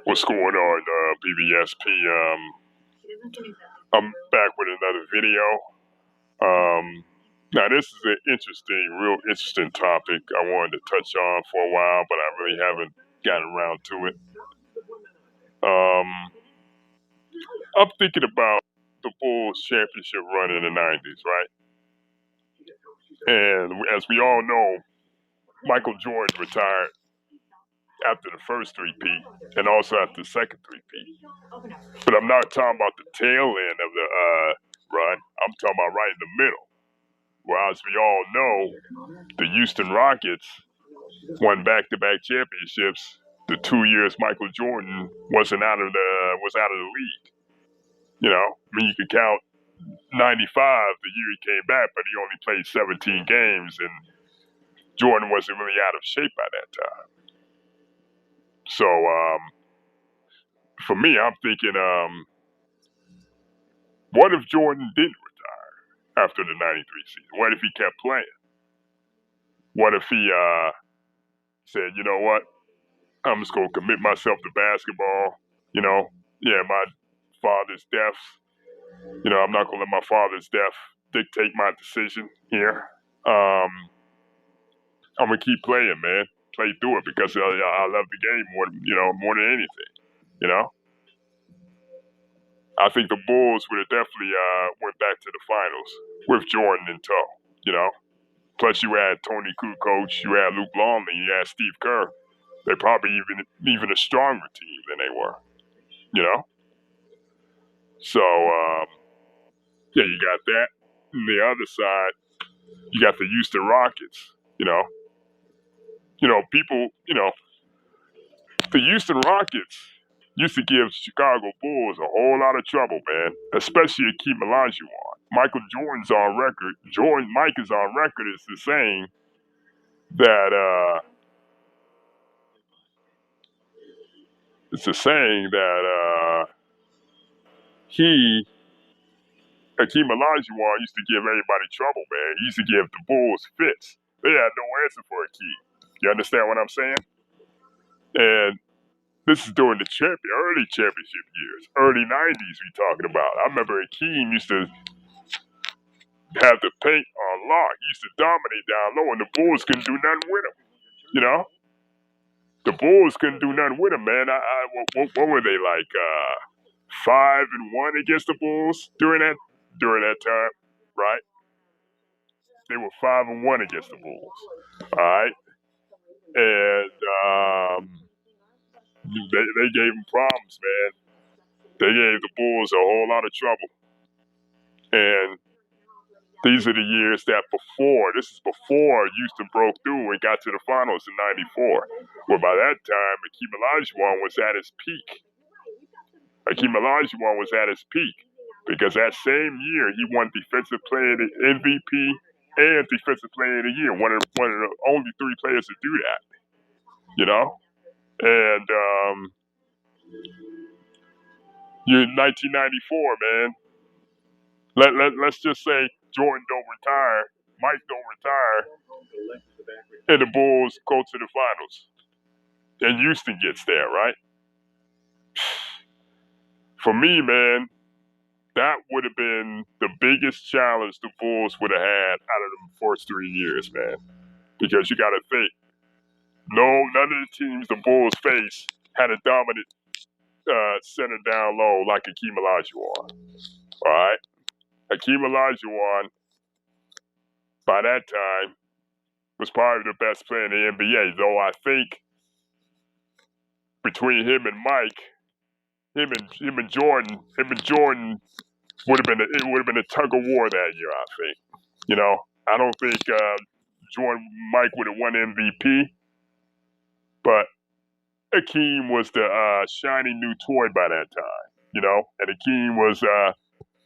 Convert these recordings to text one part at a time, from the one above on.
What's going on, BBSP? I'm back with another video. Now, this is an real interesting topic I wanted to touch on for a while, but I really haven't gotten around to it. Um, I'm thinking about the Bulls championship run in the 90s, right? And as we all know, Michael Jordan retired after the first three-peat and also after the second three-peat. But I'm not talking about the tail end of the run. I'm talking about right in the middle. Well, as we all know, the Houston Rockets won back-to-back championships the 2 years Michael Jordan was out of the league. You know, I mean, you could count '95, the year he came back, but he only played 17 games, and Jordan wasn't really out of shape by that time. So for me, I'm thinking, what if Jordan didn't retire after the '93 season? What if he kept playing? What if he said, you know what? I'm just gonna commit myself to basketball. You know, yeah, my father's death. You know, I'm not gonna let my father's death dictate my decision here. I'm gonna keep playing, man. Play through it because I love the game more than anything. You know, I think the Bulls would have definitely went back to the finals with Jordan in tow. You know, plus you had Tony Kukoc, you had Luke Longley, you had Steve Kerr. They're probably even a stronger team than they were. You know, so yeah, you got that. On the other side, you got the Houston Rockets. People. The Houston Rockets used to give Chicago Bulls a whole lot of trouble, man. Especially Akeem Olajuwon. Michael Jordan's on record. Mike is on record as saying that he Akeem Olajuwon used to give everybody trouble, man. He used to give the Bulls fits. They had no answer for Akeem. You understand what I'm saying? And this is during the early championship years, early '90s. We talking about. I remember Akeem used to have the paint on lock. He used to dominate down low, and the Bulls couldn't do nothing with him. You know, the Bulls couldn't do nothing with him, man. What were they like? 5-1 against the Bulls during that time, right? They were 5-1 against the Bulls. All right, and they gave him problems, man. They gave the Bulls a whole lot of trouble, and these are the years this is before Houston broke through and got to the finals in '94. Well, by that time, Akeem Olajuwon was at his peak. Akeem Olajuwon was at his peak because that same year he won Defensive Player of the MVP and Defensive Player of the Year. One of the only three players to do that. You know, and you're in 1994, man. Let's just say Jordan don't retire, Mike don't retire, and the Bulls go to the finals. And Houston gets there, right? For me, man, that would have been the biggest challenge the Bulls would have had out of the first 3 years, man. Because you got to think, none of the teams the Bulls faced had a dominant center down low like Akeem Olajuwon. All right, Akeem Olajuwon by that time was probably the best player in the NBA. Though I think between him and Mike, him and Jordan would have been a tug of war that year. I think. You know, I don't think Mike would have won MVP, but Akeem was the shiny new toy by that time. You know, and Akeem was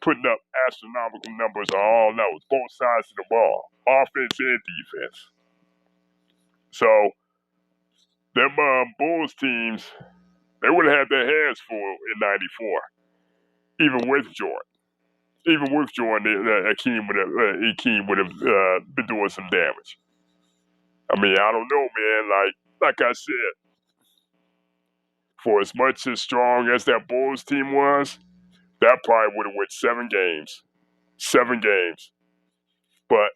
putting up astronomical numbers on all levels, both sides of the ball, offense and defense. So them Bulls teams, they would have had their hands full in '94, even with Jordan. Even with Jordan, Akeem would have been doing some damage. I mean, I don't know, man. Like I said, For as much as strong as that Bulls team was, that probably would have won 7 games. 7 games. But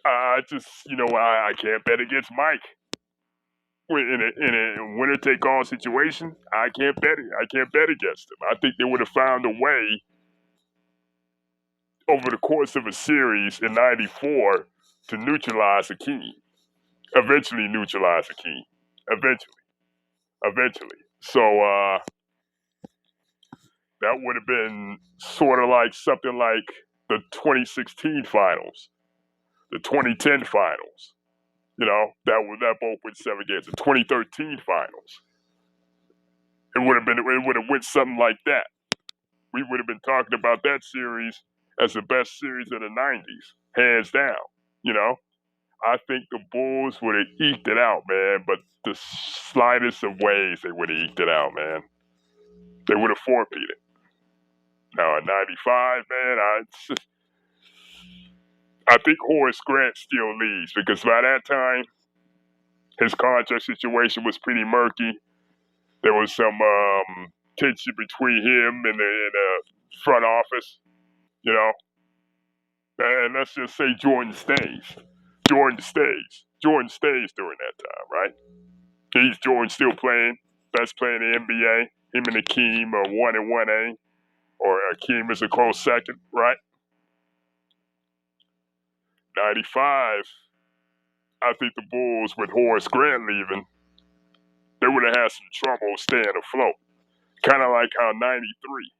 I just, I can't bet against Mike. In a winner take all situation, I can't bet it. I can't bet against him. I think they would have found a way over the course of a series in '94 to neutralize Hakeem. Eventually neutralize Hakeem. Eventually. So that would have been sort of like something like the 2016 finals, the 2010 finals. That both went 7 games. The 2013 finals. It would have went something like that. We would have been talking about that series as the best series of the '90s, hands down. You know, I think the Bulls would have eked it out, man. But the slightest of ways they would have eked it out, man. They would have forfeited. Now at '95, man, I think Horace Grant still leads because by that time his contract situation was pretty murky. There was some tension between him and the front office, you know. And let's just say Jordan stays. Jordan stays during that time, right? Jordan still playing, best player in the NBA. Him and Akeem are 1 and 1A, or Akeem is a close second, right? '95, I think the Bulls with Horace Grant leaving, they would have had some trouble staying afloat. Kind of like how '93,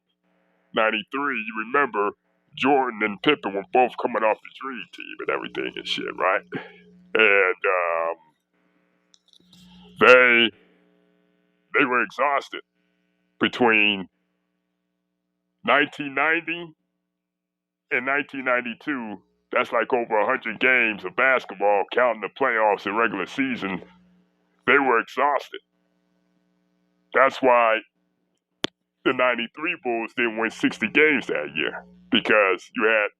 you remember Jordan and Pippen were both coming off the Dream Team and everything and shit, right? And they were exhausted between 1990 and 1992. That's like over 100 games of basketball, counting the playoffs and regular season. They were exhausted. That's why the '93 Bulls didn't win 60 games that year because you had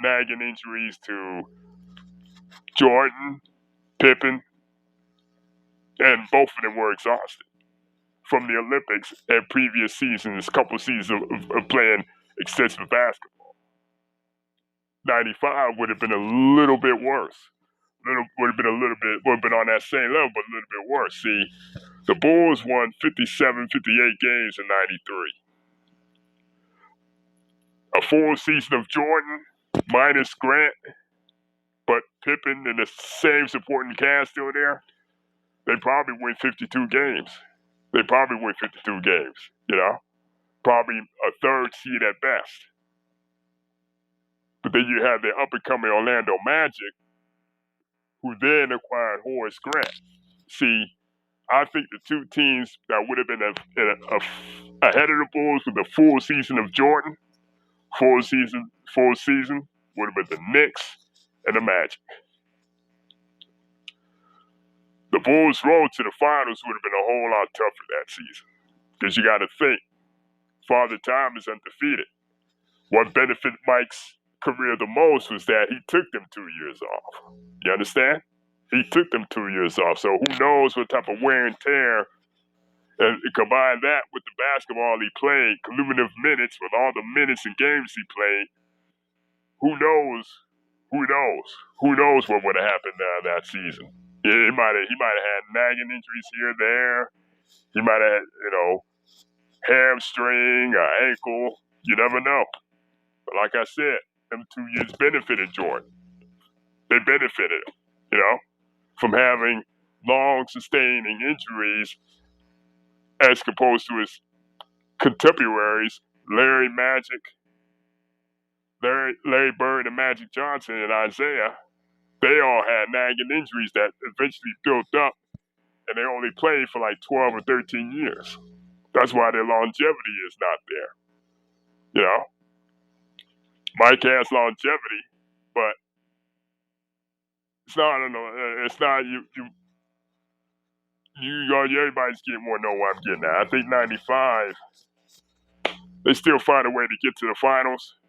nagging injuries to Jordan, Pippen, and both of them were exhausted from the Olympics and previous seasons, couple seasons of playing extensive basketball. '95 would have been a little bit worse. Would have been on that same level, but a little bit worse. See, the Bulls won 57, 58 games in '93. A full season of Jordan minus Grant, but Pippen and the same supporting cast still there. They probably win 52 games. Probably a third seed at best. But then you have the up and coming Orlando Magic, who then acquired Horace Grant. See, I think the two teams that would have been ahead of the Bulls with a full season of Jordan, full season, would have been the Knicks and the Magic. The Bulls' road to the finals would have been a whole lot tougher that season. Because you got to think, Father Time is undefeated. What benefited Mike's career the most was that he took them 2 years off. You understand? He took them 2 years off. So who knows what type of wear and tear. And combine that with the basketball he played, cumulative minutes with all the minutes and games he played. Who knows? Who knows what would have happened that season? Yeah, he might have had nagging injuries here and there. He might have had, hamstring or ankle. You never know. But like I said, them 2 years benefited Jordan. They benefited him, from having long sustaining injuries as opposed to his contemporaries, Larry Bird and Magic Johnson and Isaiah. They all had nagging injuries that eventually built up, and they only played for like 12 or 13 years. That's why their longevity is not there. Mike has longevity, but it's not. I don't know. It's not you. Everybody's getting more know what I'm getting at. I think '95, they still find a way to get to the finals,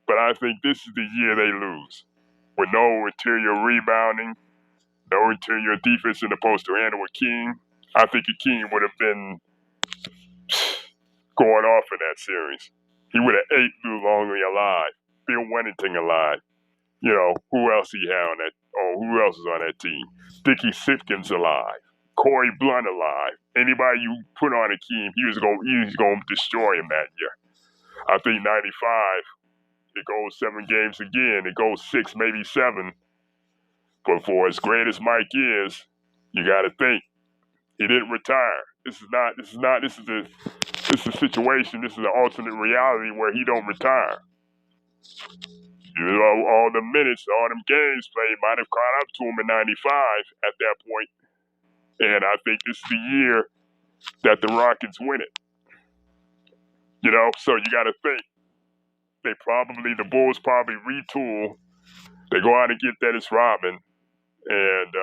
but I think this is the year they lose. With no interior rebounding, no interior defense in the post to handle a king, I think Hakeem would have been going off in that series. He would have ate Lou Longley alive, Bill Wennington alive. You know, who else he had on that? Oh, who else is on that team? Dickie Simpkins alive. Corey Blunt alive. Anybody you put on Hakeem, he was going to destroy him that year. I think 95, it goes 7 games again. It goes 6, maybe 7. But for as great as Mike is, you got to think he didn't retire. This is a situation. This is an alternate reality where he don't retire. You know, all the minutes, all them games played might have caught up to him in 95 at that point. And I think this is the year that the Rockets win it. You know, so you got to think. The Bulls probably retool. They go out and get Dennis Rodman. And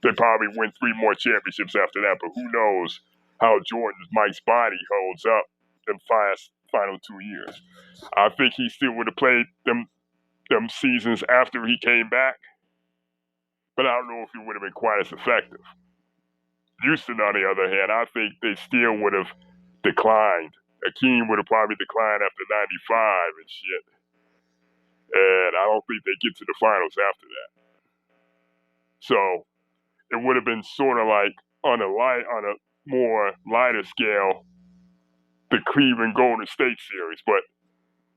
they probably win 3 more championships after that. But who knows how Mike's body holds up in final 2 years. I think he still would have played them seasons after he came back. But I don't know if he would have been quite as effective. Houston, on the other hand, I think they still would have declined. Hakeem would have probably declined after 95 and shit. And I don't think they get to the finals after that. So it would have been sort of like on a more lighter scale, the Cleveland Golden State series, but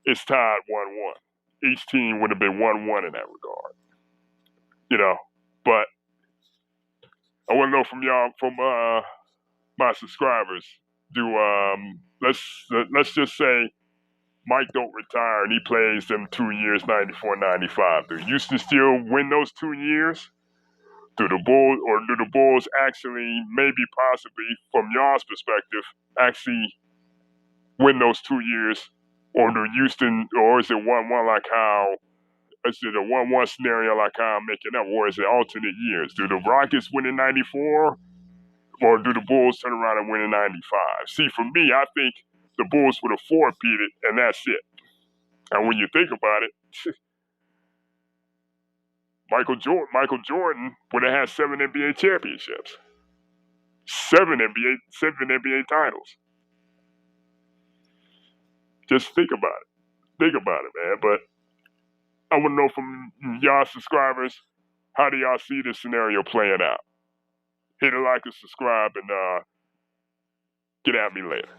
it's tied 1-1. Each team would have been 1-1 in that regard. You know, but I want to know from y'all, from my subscribers, let's just say Mike don't retire and he plays them 2 years, 94, 95. Do Houston still win those 2 years? Do the Bulls actually, maybe possibly, from y'all's perspective, actually win those 2 years? Or do Houston, or is it 1-1 like how, is it a 1-1 scenario like how I'm making up, or is it alternate years? Do the Rockets win in 94? Or do the Bulls turn around and win in 95? See, for me, I think the Bulls would have four-peated, and that's it. And when you think about it, Michael Jordan would have had 7 NBA championships, 7 NBA titles. Just think about it. Think about it, man. But I want to know from y'all subscribers, how do y'all see this scenario playing out? Hit a like and subscribe, and get at me later.